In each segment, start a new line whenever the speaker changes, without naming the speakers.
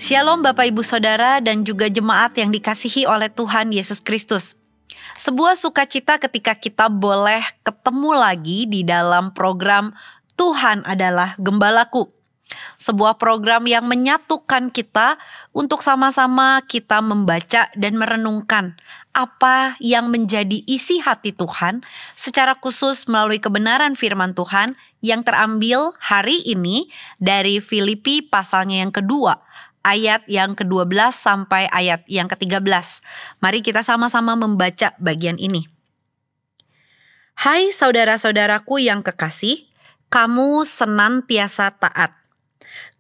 Shalom Bapak Ibu Saudara dan juga jemaat yang dikasihi oleh Tuhan Yesus Kristus. Sebuah sukacita ketika kita boleh ketemu lagi di dalam program Tuhan adalah Gembalaku. Sebuah program yang menyatukan kita untuk sama-sama kita membaca dan merenungkan apa yang menjadi isi hati Tuhan secara khusus melalui kebenaran firman Tuhan yang terambil hari ini dari Filipi pasalnya yang kedua, ayat yang ke-12 sampai ayat yang ke-13. Mari kita sama-sama membaca bagian ini. Hai saudara-saudaraku yang kekasih, kamu senantiasa taat.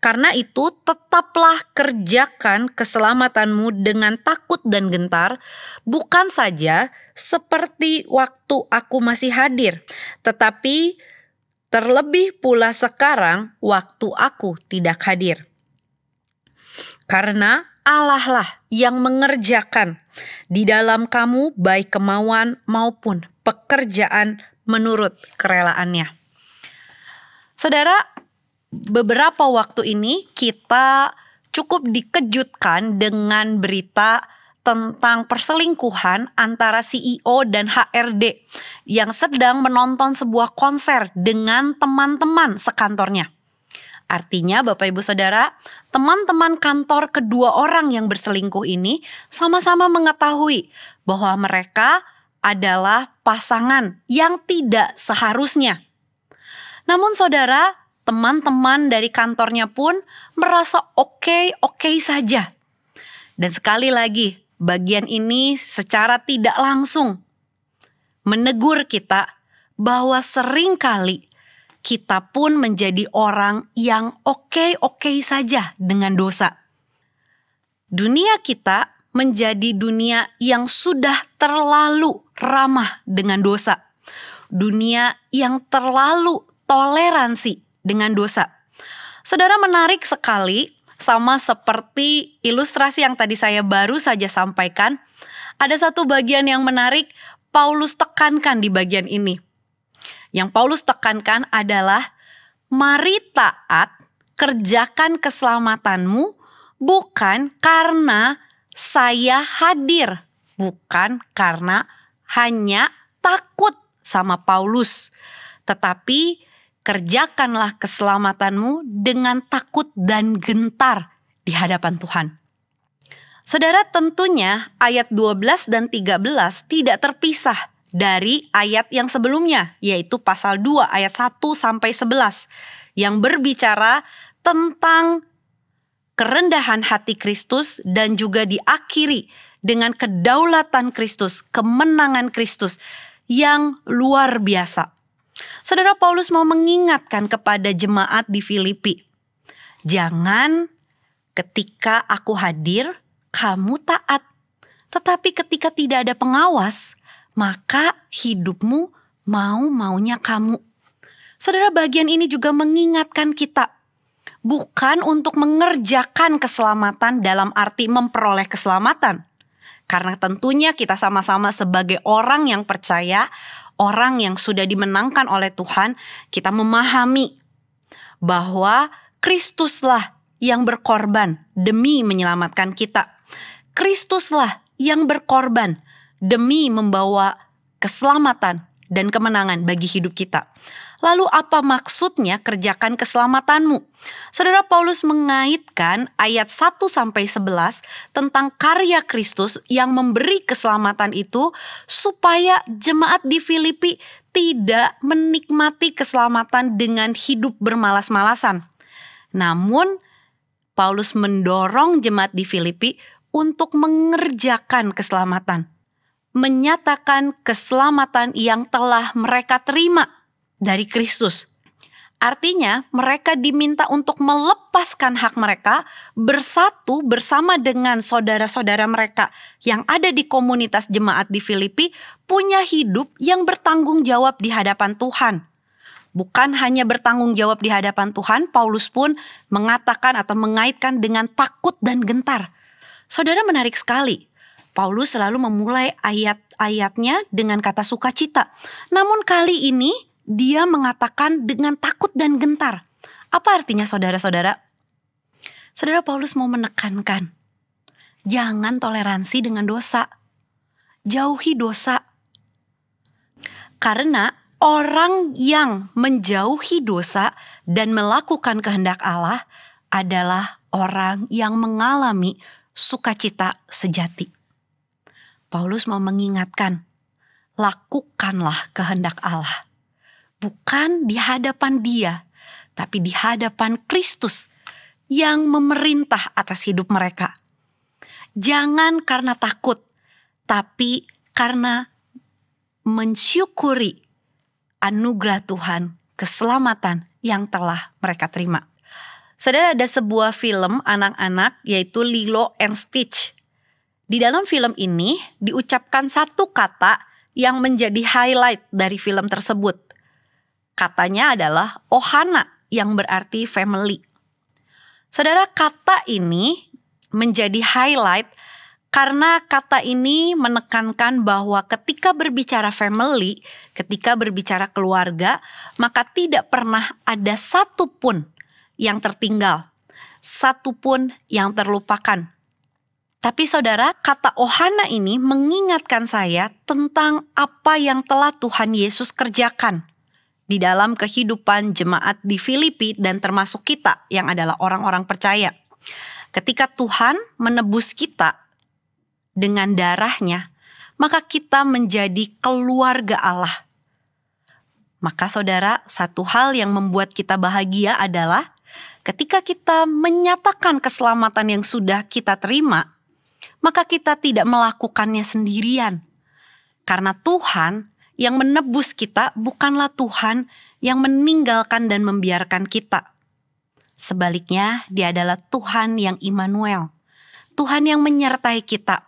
Karena itu tetaplah kerjakan keselamatanmu dengan takut dan gentar, bukan saja seperti waktu aku masih hadir, tetapi terlebih pula sekarang waktu aku tidak hadir. Karena Allah lah yang mengerjakan di dalam kamu baik kemauan maupun pekerjaan menurut kerelaannya. Saudara, beberapa waktu ini kita cukup dikejutkan dengan berita tentang perselingkuhan antara CEO dan HRD yang sedang menonton sebuah konser dengan teman-teman sekantornya. Artinya Bapak Ibu Saudara, teman-teman kantor kedua orang yang berselingkuh ini sama-sama mengetahui bahwa mereka adalah pasangan yang tidak seharusnya. Namun saudara, teman-teman dari kantornya pun merasa oke saja. Dan sekali lagi, bagian ini secara tidak langsung menegur kita bahwa seringkali kita pun menjadi orang yang oke saja dengan dosa. Dunia kita menjadi dunia yang sudah terlalu ramah dengan dosa. Dunia yang terlalu toleransi dengan dosa. Saudara, menarik sekali, sama seperti ilustrasi yang tadi saya baru saja sampaikan. Ada satu bagian yang menarik Paulus tekankan di bagian ini. Yang Paulus tekankan adalah mari taat, kerjakan keselamatanmu bukan karena saya hadir, bukan karena hanya takut sama Paulus, tetapi kerjakanlah keselamatanmu dengan takut dan gentar di hadapan Tuhan. Saudara, tentunya ayat 12 dan 13 tidak terpisah dari ayat yang sebelumnya, yaitu pasal 2 ayat 1 sampai 11 yang berbicara tentang kerendahan hati Kristus dan juga diakhiri dengan kedaulatan Kristus, kemenangan Kristus yang luar biasa. Saudara, Paulus mau mengingatkan kepada jemaat di Filipi, jangan ketika aku hadir, kamu taat. Tetapi ketika tidak ada pengawas, maka hidupmu mau-maunya kamu. Saudara, bagian ini juga mengingatkan kita, bukan untuk mengerjakan keselamatan dalam arti memperoleh keselamatan. Karena tentunya kita sama-sama sebagai orang yang percaya, orang yang sudah dimenangkan oleh Tuhan, kita memahami bahwa Kristuslah yang berkorban demi menyelamatkan kita. Kristuslah yang berkorban demi membawa keselamatan dan kemenangan bagi hidup kita. Lalu apa maksudnya kerjakan keselamatanmu? Saudara, Paulus mengaitkan ayat 1-11 tentang karya Kristus yang memberi keselamatan itu supaya jemaat di Filipi tidak menikmati keselamatan dengan hidup bermalas-malasan. Namun Paulus mendorong jemaat di Filipi untuk mengerjakan keselamatan, menyatakan keselamatan yang telah mereka terima dari Kristus. Artinya mereka diminta untuk melepaskan hak mereka, bersatu bersama dengan saudara-saudara mereka yang ada di komunitas jemaat di Filipi, punya hidup yang bertanggung jawab di hadapan Tuhan. Bukan hanya bertanggung jawab di hadapan Tuhan, Paulus pun mengatakan atau mengaitkan dengan takut dan gentar. Saudara, menarik sekali. Paulus selalu memulai ayat-ayatnya dengan kata sukacita. Namun kali ini dia mengatakan dengan takut dan gentar. Apa artinya saudara-saudara? Saudara, Paulus mau menekankan, jangan toleransi dengan dosa. Jauhi dosa. Karena orang yang menjauhi dosa dan melakukan kehendak Allah adalah orang yang mengalami sukacita sejati. Paulus mau mengingatkan, lakukanlah kehendak Allah. Bukan di hadapan Dia, tapi di hadapan Kristus yang memerintah atas hidup mereka. Jangan karena takut, tapi karena mensyukuri anugerah Tuhan, keselamatan yang telah mereka terima. Saudara, ada sebuah film anak-anak yaitu Lilo and Stitch. Di dalam film ini diucapkan satu kata yang menjadi highlight dari film tersebut. Katanya adalah Ohana, yang berarti family. Saudara, kata ini menjadi highlight karena kata ini menekankan bahwa ketika berbicara family, ketika berbicara keluarga, maka tidak pernah ada satupun yang tertinggal, satupun yang terlupakan. Tapi saudara, kata Ohana ini mengingatkan saya tentang apa yang telah Tuhan Yesus kerjakan di dalam kehidupan jemaat di Filipi dan termasuk kita yang adalah orang-orang percaya. Ketika Tuhan menebus kita dengan darahnya, maka kita menjadi keluarga Allah. Maka saudara, satu hal yang membuat kita bahagia adalah ketika kita menyatakan keselamatan yang sudah kita terima, maka kita tidak melakukannya sendirian. Karena Tuhan yang menebus kita bukanlah Tuhan yang meninggalkan dan membiarkan kita. Sebaliknya, Dia adalah Tuhan yang Immanuel, Tuhan yang menyertai kita,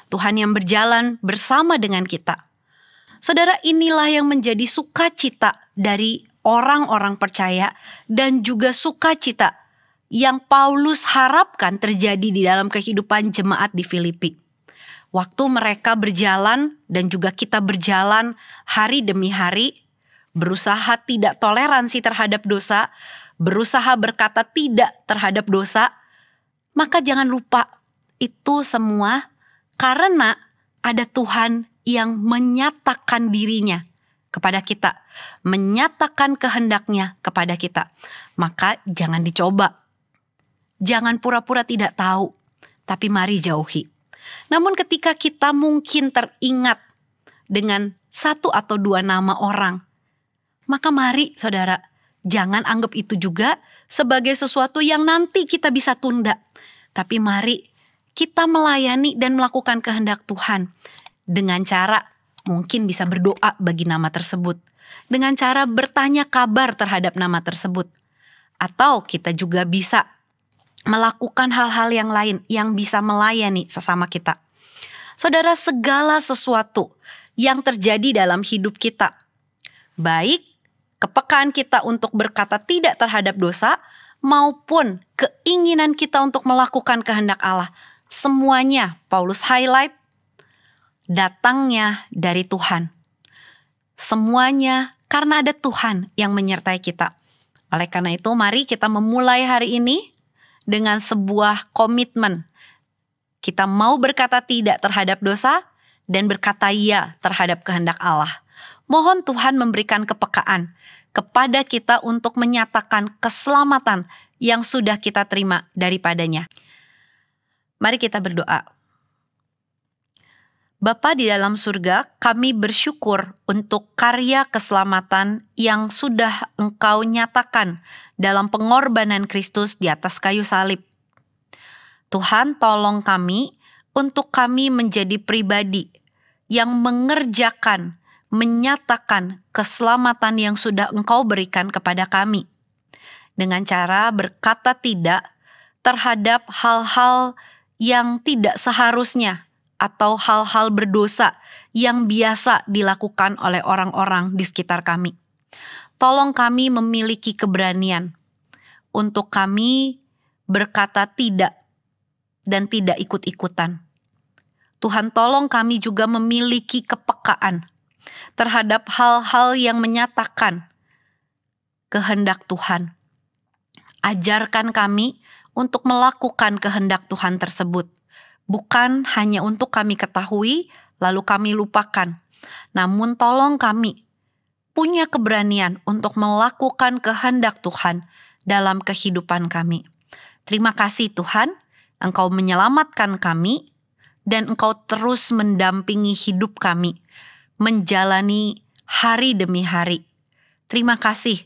Tuhan yang berjalan bersama dengan kita. Saudara, inilah yang menjadi sukacita dari orang-orang percaya dan juga sukacita yang Paulus harapkan terjadi di dalam kehidupan jemaat di Filipi. Waktu mereka berjalan dan juga kita berjalan hari demi hari, berusaha tidak toleransi terhadap dosa, berusaha berkata tidak terhadap dosa, maka jangan lupa itu semua karena ada Tuhan yang menyatakan dirinya kepada kita, menyatakan kehendaknya kepada kita. Maka jangan dicoba, jangan pura-pura tidak tahu, tapi mari jauhi. Namun ketika kita mungkin teringat dengan satu atau dua nama orang, maka mari saudara, jangan anggap itu juga sebagai sesuatu yang nanti kita bisa tunda. Tapi mari kita melayani dan melakukan kehendak Tuhan dengan cara mungkin bisa berdoa bagi nama tersebut, dengan cara bertanya kabar terhadap nama tersebut, atau kita juga bisa melakukan hal-hal yang lain yang bisa melayani sesama kita. Saudara, segala sesuatu yang terjadi dalam hidup kita, baik kepekaan kita untuk berkata tidak terhadap dosa, maupun keinginan kita untuk melakukan kehendak Allah, semuanya Paulus highlight datangnya dari Tuhan. Semuanya karena ada Tuhan yang menyertai kita. Oleh karena itu, mari kita memulai hari ini dengan sebuah komitmen. Kita mau berkata tidak terhadap dosa dan berkata ya terhadap kehendak Allah. Mohon Tuhan memberikan kepekaan kepada kita untuk menyatakan keselamatan yang sudah kita terima daripadanya. Mari kita berdoa. Bapa di dalam surga, kami bersyukur untuk karya keselamatan yang sudah Engkau nyatakan dalam pengorbanan Kristus di atas kayu salib. Tuhan, tolong kami untuk kami menjadi pribadi yang mengerjakan, menyatakan keselamatan yang sudah Engkau berikan kepada kami. Dengan cara berkata tidak terhadap hal-hal yang tidak seharusnya atau hal-hal berdosa yang biasa dilakukan oleh orang-orang di sekitar kami. Tolong kami memiliki keberanian untuk kami berkata tidak dan tidak ikut-ikutan. Tuhan, tolong kami juga memiliki kepekaan terhadap hal-hal yang menyatakan kehendak Tuhan. Ajarkan kami untuk melakukan kehendak Tuhan tersebut. Bukan hanya untuk kami ketahui, lalu kami lupakan. Namun tolong kami punya keberanian untuk melakukan kehendak Tuhan dalam kehidupan kami. Terima kasih Tuhan, Engkau menyelamatkan kami, dan Engkau terus mendampingi hidup kami, menjalani hari demi hari. Terima kasih,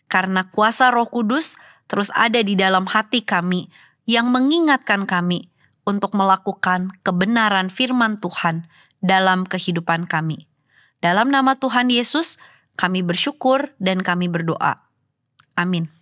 karena kuasa Roh Kudus terus ada di dalam hati kami, yang mengingatkan kami untuk melakukan kebenaran firman Tuhan dalam kehidupan kami. Dalam nama Tuhan Yesus, kami bersyukur dan kami berdoa. Amin.